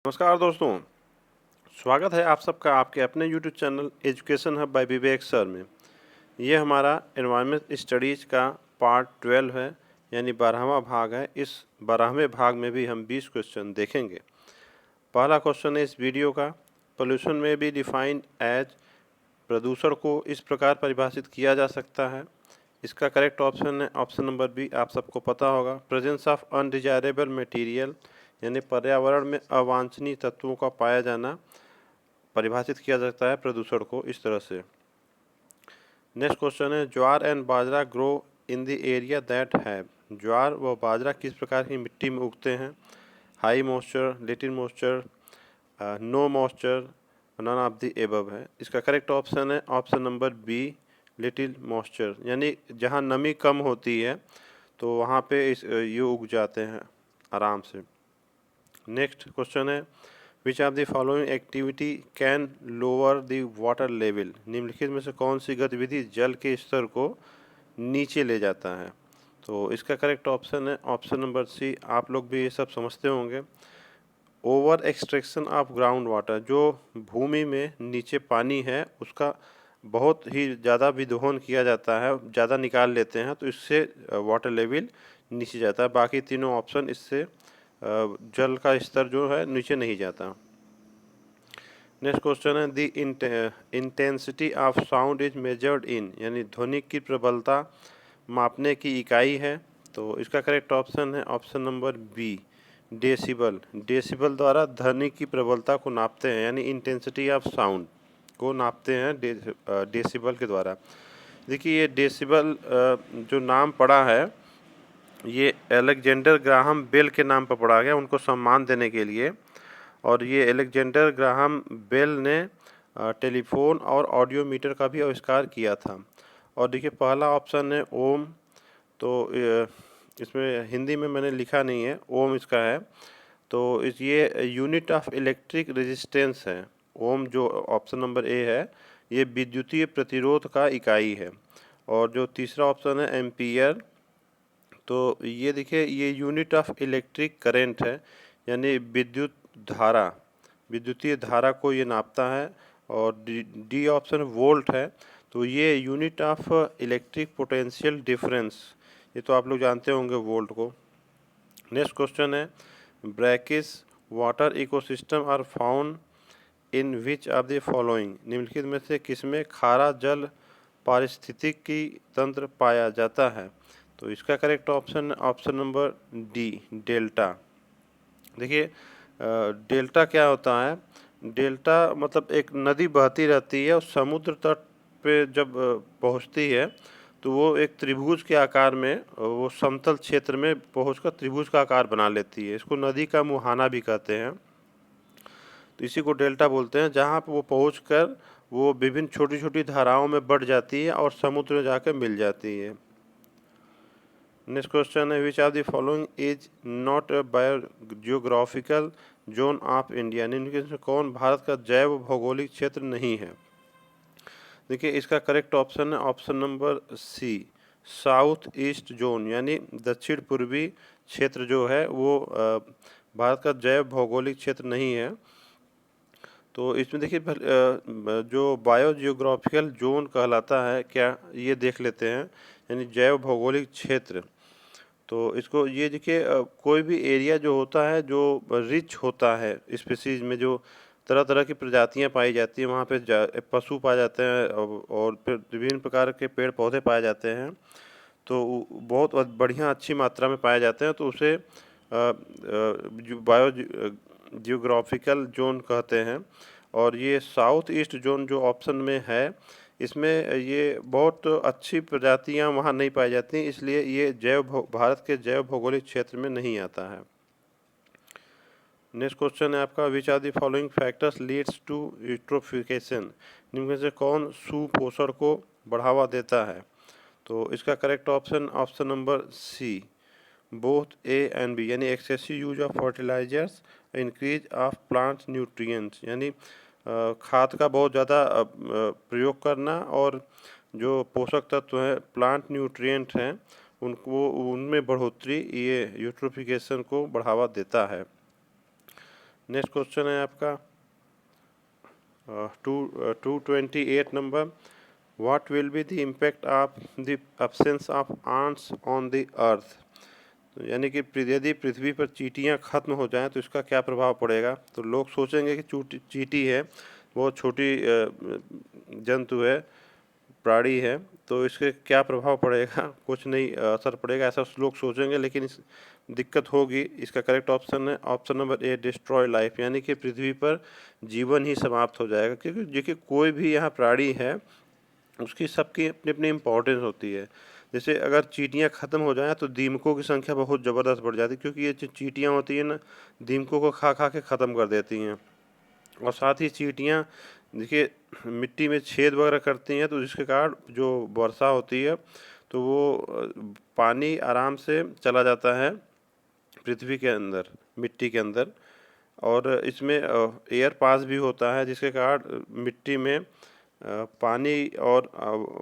नमस्कार दोस्तों, स्वागत है आप सबका आपके अपने YouTube channel education hub by Vivek sir में। ये हमारा एनवायरनमेंट स्टडीज़ का पार्ट 12 है, यानी 12वां भाग है। इस 12वें भाग में भी हम 20 क्वेश्चन देखेंगे। पहला क्वेश्चन है इस वीडियो का, पोल्यूशन में बी डिफाइंड एज, प्रदूषण को इस प्रकार परिभाषित किया जा सकता है। इसका करेक्ट ऑप्शन है ऑप्शन नंबर बी। आप सबको पता होगा, प्रेजेंस ऑफ अनडिजायरेबल मटेरियल, यानी पर्यावरण में अवांछनीय तत्वों का पाया जाना परिभाषित किया जाता है प्रदूषण को इस तरह से। नेक्स्ट क्वेश्चन है, jowar and bajra grow in the area that have, jowar व बाजरा किस प्रकार की मिट्टी में उगते हैं? High moisture, little moisture, no moisture, none of the above है। इसका करेक्ट ऑप्शन है option number B, little moisture, यानी जहाँ नमी कम होती है तो वहाँ पे ये उग जाते हैं आराम से। नेक्स्ट क्वेश्चन है, which of the following activity can lower the water level, निम्नलिखित में से कौन सी गतिविधि जल के स्तर को नीचे ले जाता है? तो इसका करेक्ट ऑप्शन है ऑप्शन नंबर सी। आप लोग भी ये सब समझते होंगे। Over extraction of ground water, जो भूमि में नीचे पानी है उसका बहुत ही ज़्यादा विदोहन किया जाता है, ज़्यादा निकाल लेते हैं, तो इससे वाटर लेवल नीचे जाता है। बाकी तीनों ऑप्शन इससे जल का स्तर जो है नीचे नहीं जाता। नेक्स्ट क्वेश्चन है, the intensity of sound is measured in, यानी ध्वनि की प्रबलता मापने की इकाई है। तो इसका करेक्ट ऑप्शन है option number B, decibel. Decibel द्वारा ध्वनि की प्रबलता को नापते हैं, यानी इंटेंसिटी ऑफ साउंड को नापते हैं डेसिबल के द्वारा। देखिए ये डेसिबल जो नाम पड़ा है ये अलेक्जेंडर ग्राहम बेल के नाम पर पड़ा गया, उनको सम्मान देने के लिए। और ये अलेक्जेंडर ग्राहम बेल ने टेलीफोन और ऑडियोमीटर का भी आविष्कार किया था। और देखिए पहला ऑप्शन है ओम, तो इसमें हिंदी में मैंने लिखा नहीं है, ओम इसका है। तो ये यूनिट ऑफ इलेक्ट्रिक रेजिस्टेंस है। ओम जो ऑप्शन नंबर ए है ये विद्युतीय प्रतिरोध का इकाई है। और जो तीसरा ऑप्शन है एम्पियर, तो ये देखिए ये यूनिट ऑफ इलेक्ट्रिक करंट है, यानी विद्युत धारा, विद्युतीय धारा को ये नापता है। और डी ऑप्शन वोल्ट है, तो ये unit of electric potential difference, ये तो आप लोग जानते होंगे वोल्ट को। नेक्स्ट क्वेश्चन है, brackish water ecosystem are found in which of the following, निम्नलिखित में से किसमें खारा जल पारिस्थितिकी तंत्र पाया जाता है? तो इसका correct option option number D, delta. देखिए डेल्टा क्या होता है? डेल्टा मतलब एक नदी बहती रहती है और समुद्र तट पे जब पहुंचती है तो वो एक त्रिभुज के आकार में, वो समतल क्षेत्र में पहुंचकर त्रिभुज का आकार बना लेती है। इसको नदी का मुहाना भी कहते हैं, तो इसी को डेल्टा बोलते हैं। जहाँ पर वो पहुंचकर वो विभिन्न छोटी छोटी धाराओं में बढ़ जाती है और समुद्र में जाकर मिल जाती है। नेक्स्ट क्वेश्चन है, which of the following is not a biogeographical zone of India, इनमें से कौन भारत का जैव भौगोलिक क्षेत्र नहीं है? देखिए इसका करेक्ट ऑप्शन है option number C, south east zone, यानी दक्षिण पूर्वी क्षेत्र जो है वो भारत का जैव भौगोलिक क्षेत्र नहीं है। तो इसमें देखिए जो बायोजियोग्राफिकल जोन कहलाता है क्या, ये देख लेते हैं, यानी जैव भौगोलिक क्षेत्र। तो इसको ये देखिए कोई भी एरिया जो होता है जो रिच होता है स्पीसीज में, जो तरह तरह की प्रजातियां पाई जाती हैं, वहाँ पे पशु पाए जाते हैं और फिर विभिन्न प्रकार के पेड़ पौधे पाए जाते हैं, तो बहुत बढ़िया अच्छी मात्रा में पाए जाते हैं, तो उसे बायो जियोग्राफिकल जोन कहते हैं। और ये साउथ ईस्ट जोन जो ऑप्शन में है, इसमें ये बहुत अच्छी प्रजातियां वहाँ नहीं पाई जाती, इसलिए ये भारत के जैव भौगोलिक क्षेत्र में नहीं आता है। नेक्स्ट क्वेश्चन है आपका, which are the following factors leads to eutrophication, इनमें से कौन सुपोषण को बढ़ावा देता है? तो इसका correct option option number C, both A and B, यानी excessive use of fertilizers, increase of plant nutrients, यानी खाद का बहुत ज़्यादा प्रयोग करना और जो पोषक तत्व हैं प्लांट न्यूट्रिएंट हैं उनको उनमें बढ़ोतरी, ये यूट्रोफिकेशन को बढ़ावा देता है। नेक्स्ट क्वेश्चन है आपका 228 number, what will be the impact of the absence of ants on the earth. तो यानी कि यदि पृथ्वी पर चींटियां खत्म हो जाएं तो इसका क्या प्रभाव पड़ेगा। तो लोग सोचेंगे कि चींटी है, बहुत छोटी जंतु है, प्राणी है, तो इसके क्या प्रभाव पड़ेगा, कुछ नहीं असर पड़ेगा ऐसा लोग सोचेंगे, लेकिन इस दिक्कत होगी। इसका करेक्ट ऑप्शन है ऑप्शन नंबर ए, डिस्ट्रॉय लाइफ, यानी कि पृथ्वी पर जीवन ही समाप्त हो जाएगा। क्योंकि देखिए कोई भी यहाँ प्राणी है उसकी सबकी अपनी अपनी इम्पोर्टेंस होती है। जैसे अगर चींटियां ख़त्म हो जाएं तो दीमकों की संख्या बहुत ज़बरदस्त बढ़ जाती है, क्योंकि ये जो चींटियां होती हैं ना, दीमकों को खा खा के ख़त्म कर देती हैं। और साथ ही चींटियां देखिए मिट्टी में छेद वगैरह करती हैं, तो जिसके कारण जो वर्षा होती है तो वो पानी आराम से चला जाता है पृथ्वी के अंदर, मिट्टी के अंदर। और इसमें एयर पास भी होता है, जिसके कारण मिट्टी में पानी और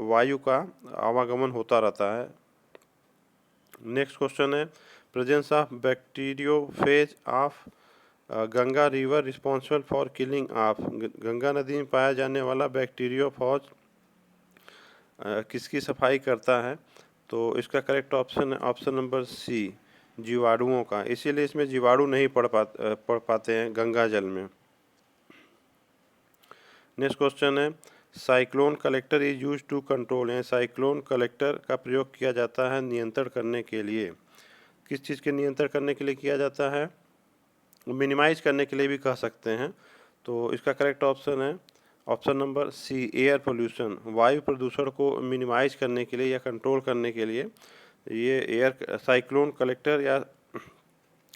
वायु का आवागमन होता रहता है। नेक्स्ट क्वेश्चन है, presence of bacteriophage of Ganga river responsible for killing of. Ganga नदी में पाया जाने वाला बैक्टीरियोफेज किसकी सफाई करता है। तो इसका करेक्ट ऑप्शन है ऑप्शन नंबर सी, जीवाणुओं का। इसीलिए इसमें जीवाणु नहीं पड़ पाते हैं गंगा जल में। नेक्स्ट क्वेश्चन है, cyclone collector is use to control. यानी साइक्लोन कलेक्टर का प्रयोग किया जाता है नियंत्रण करने के लिए। किस चीज़ के नियंत्रण करने के लिए किया जाता है, मिनिमाइज करने के लिए भी कह सकते हैं। तो इसका करेक्ट ऑप्शन है option number C, air pollution. वायु प्रदूषण को मिनिमाइज करने के लिए या कंट्रोल करने के लिए ये एयर साइक्लोन कलेक्टर या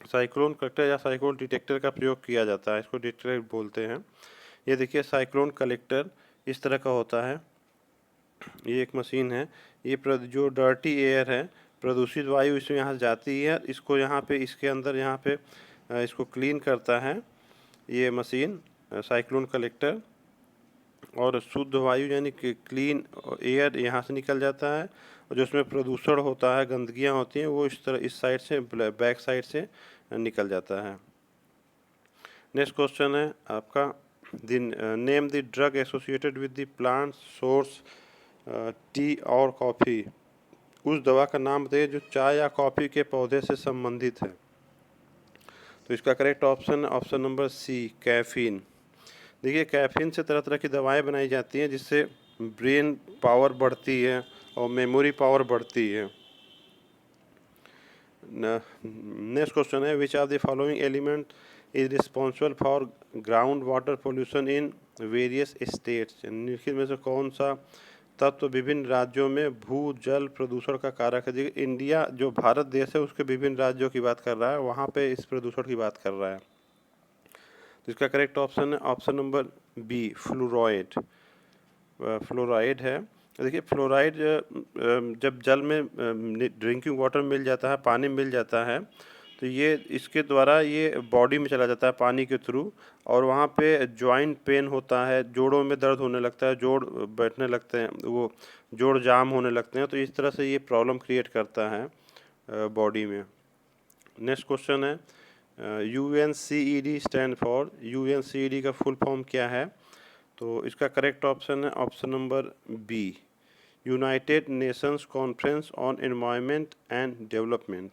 साइक्लोन डिटेक्टर का प्रयोग किया जाता है। इसको डिटेक्टर बोलते हैं। ये देखिए साइक्लोन कलेक्टर इस तरह का होता है। ये एक मशीन है। ये जो डर्टी एयर है, प्रदूषित वायु इसमें यहाँ जाती है, इसको यहाँ पे इसके अंदर यहाँ पे इसको क्लीन करता है ये मशीन, साइक्लोन कलेक्टर। और शुद्ध वायु यानी कि क्लीन एयर यहाँ से निकल जाता है, और जो उसमें प्रदूषण होता है, गंदगियाँ होती हैं, वो इस तरह इस साइड से बैक साइड से निकल जाता है। नेक्स्ट क्वेश्चन है आपका, name the drug associated with the plant source T और कॉफ़ी। उस दवा का नाम बताइए जो चाय या कॉफ़ी के पौधे से संबंधित है। तो इसका करेक्ट ऑप्शन है ऑप्शन नंबर सी, कैफीन। देखिए कैफीन से तरह तरह की दवाएं बनाई जाती हैं, जिससे ब्रेन पावर बढ़ती है और मेमोरी पावर बढ़ती है। नेक्स्ट क्वेश्चन है, which are the following element is responsible for ground water pollution in various states. निम्नलिखित में से कौन सा तत्व विभिन्न राज्यों में भू जल प्रदूषण का कारक है। देखिए इंडिया जो भारत देश है उसके विभिन्न राज्यों की बात कर रहा है, वहाँ पे इस प्रदूषण की बात कर रहा है। तो इसका करेक्ट ऑप्शन है option number B, fluoride. Fluoride है। देखिए फ्लोराइड जब जल में ड्रिंकिंग वाटर मिल जाता है, पानी मिल जाता है, तो ये इसके द्वारा ये बॉडी में चला जाता है पानी के थ्रू, और वहाँ पे जॉइंट पेन होता है, जोड़ों में दर्द होने लगता है, जोड़ बैठने लगते हैं, वो जोड़ जाम होने लगते हैं। तो इस तरह से ये प्रॉब्लम क्रिएट करता है बॉडी में। नेक्स्ट क्वेश्चन है, UNCED स्टैंड फॉर, UNCED का फुल फॉर्म क्या है। तो इसका करेक्ट ऑप्शन है option number B, United Nations Conference on Environment and Development.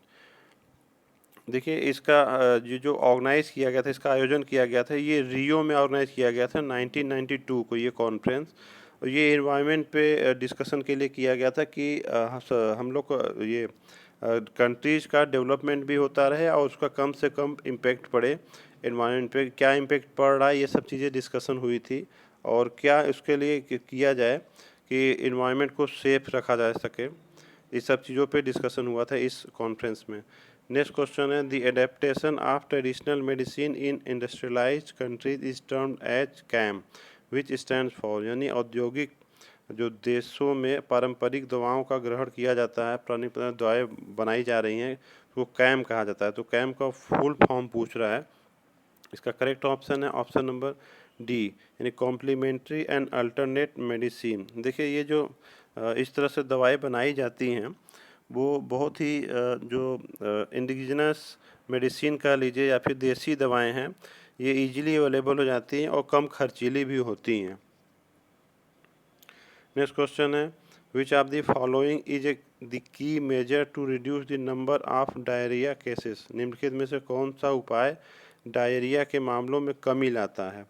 देखिए इसका ये जो ऑर्गेनाइज़ किया गया था, इसका आयोजन किया गया था, ये रियो में ऑर्गेनाइज़ किया गया था 1992 को ये कॉन्फ्रेंस। और ये एनवायरनमेंट पे डिस्कशन के लिए किया गया था कि हम लोग को ये कंट्रीज़ का डेवलपमेंट भी होता रहे और उसका कम से कम इम्पेक्ट पड़े एनवायरनमेंट पे, क्या इम्पेक्ट पड़ रहा है, ये सब चीज़ें डिस्कशन हुई थी। और क्या उसके लिए किया जाए कि एनवायरनमेंट को सेफ रखा जा सके, इस सब चीज़ों पे डिस्कशन हुआ था इस कॉन्फ्रेंस में। नेक्स्ट क्वेश्चन है, the adaptation of traditional medicine in industrialised countries is termed as CAM, which stands for. यानी औद्योगिक जो देशों में पारंपरिक दवाओं का ग्रहण किया जाता है, पुरानी दवाएं बनाई जा रही हैं, वो कैम कहा जाता है। तो कैम का फुल फॉर्म पूछ रहा है। इसका करेक्ट ऑप्शन है ऑप्शन नंबर डी, यानी कॉम्प्लीमेंट्री एंड अल्टरनेट मेडिसिन। देखिए ये जो इस तरह से दवाएं बनाई जाती हैं वो बहुत ही जो इंडिजिनस मेडिसिन कह लीजिए या फिर देसी दवाएं हैं, ये ईजिली अवेलेबल हो जाती हैं और कम खर्चीली भी होती हैं। नेक्स्ट क्वेश्चन है, which of the following is the key measure to reduce the number of diarrhoea cases. निम्नलिखित में से कौन सा उपाय डायरिया के मामलों में कमी लाता है।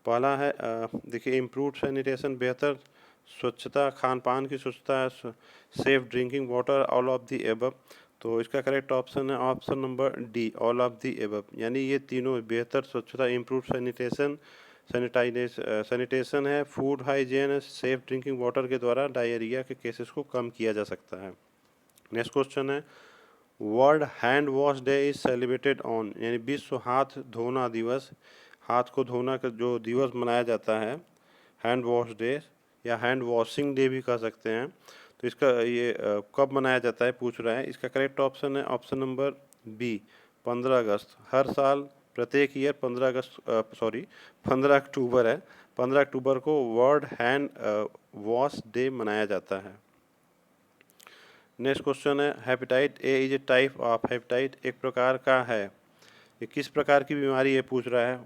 पहला है देखिए इम्प्रूव सैनिटेशन, बेहतर स्वच्छता, खान पान की स्वच्छता, safe drinking water, all of the above. तो इसका करेक्ट ऑप्शन है option number D, all of the above. यानी ये तीनों, बेहतर स्वच्छता, इम्प्रूव सैनिटेशन, सैनिटेशन है, food hygiene, safe drinking water के द्वारा डायरिया के केसेस को कम किया जा सकता है। नेक्स्ट क्वेश्चन है, world hand wash day is celebrated on, यानी विश्व हाथ धोना दिवस, हाथ को धोना का जो दिवस मनाया जाता है, हैंड वॉश डे या हैंड वॉशिंग डे भी कह सकते हैं। तो इसका ये कब मनाया जाता है पूछ रहा है। इसका करेक्ट ऑप्शन है ऑप्शन नंबर बी, 15 अगस्त। हर साल प्रत्येक ईयर 15 अक्टूबर है, 15 अक्टूबर को वर्ल्ड हैंड वॉश डे मनाया जाता है। नेक्स्ट क्वेश्चन है, हेपेटाइट ए इज ए टाइप ऑफ, हेपेटाइट एक प्रकार का है, ये किस प्रकार की बीमारी है पूछ रहा है।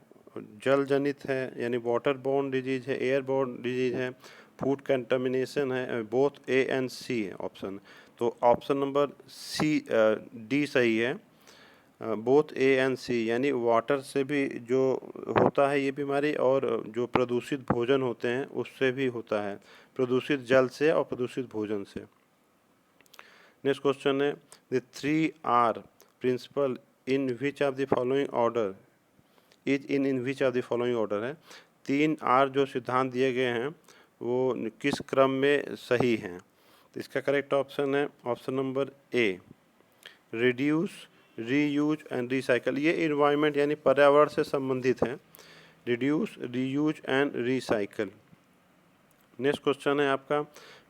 जल जनित है यानी वाटर बोर्न डिजीज है, एयर बोर्न डिजीज है, फूड कंटामिनेशन है, बोथ ए एंड सी है ऑप्शन। तो ऑप्शन नंबर सी डी सही है, बोथ ए एंड सी, यानी वाटर से भी जो होता है ये बीमारी, और जो प्रदूषित भोजन होते हैं उससे भी होता है, प्रदूषित जल से और प्रदूषित भोजन से। नेक्स्ट क्वेश्चन है, the 3R principle in which of the following order is in which of the following order है। 3R जो सिद्धांत दिए गए हैं वो किस क्रम में सही हैं। तो इसका करेक्ट ऑप्शन है option number A, reduce, reuse and recycle. ये इन्वायरमेंट यानी पर्यावरण से संबंधित है, reduce, reuse and recycle. Next question है आपका,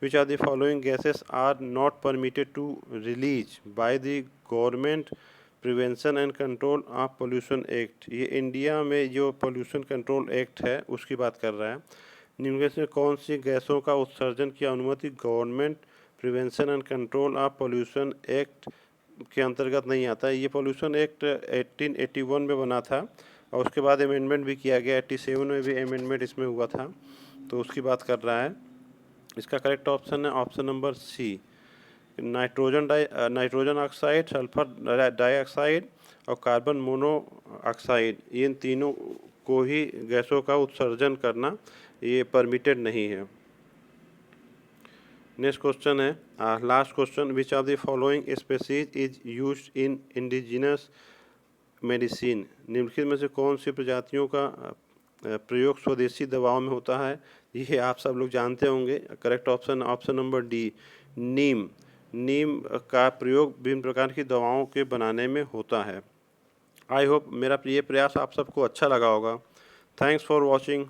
which are the following gases are not permitted to release by the government prevention and control of pollution act. ये India में जो पोल्यूशन कंट्रोल एक्ट है उसकी बात कर रहा है। निम्न से कौन सी गैसों का उत्सर्जन की अनुमति government prevention and control of pollution act के अंतर्गत नहीं आता है। ये पोल्यूशन एक्ट 1881 में बना था और उसके बाद अमेंडमेंट भी किया गया, 87 में भी अमेंडमेंट इसमें हुआ था, तो उसकी बात कर रहा है। इसका करेक्ट ऑप्शन है option number C, nitrogen oxide, sulphur dioxide और कार्बन मोनोऑक्साइड, इन तीनों को ही गैसों का उत्सर्जन करना ये परमिटेड नहीं है। नेक्स्ट क्वेश्चन है, last question, which of the following species is used in indigenous medicine. निम्नलिखित में से कौन सी प्रजातियों का प्रयोग स्वदेशी दवाओं में होता है। ये आप सब लोग जानते होंगे। Correct option option number D, neem. Neem का प्रयोग विभिन्न प्रकार की दवाओं के बनाने में होता है। आई होप मेरा ये प्रयास आप सबको अच्छा लगा होगा। Thanks for watching.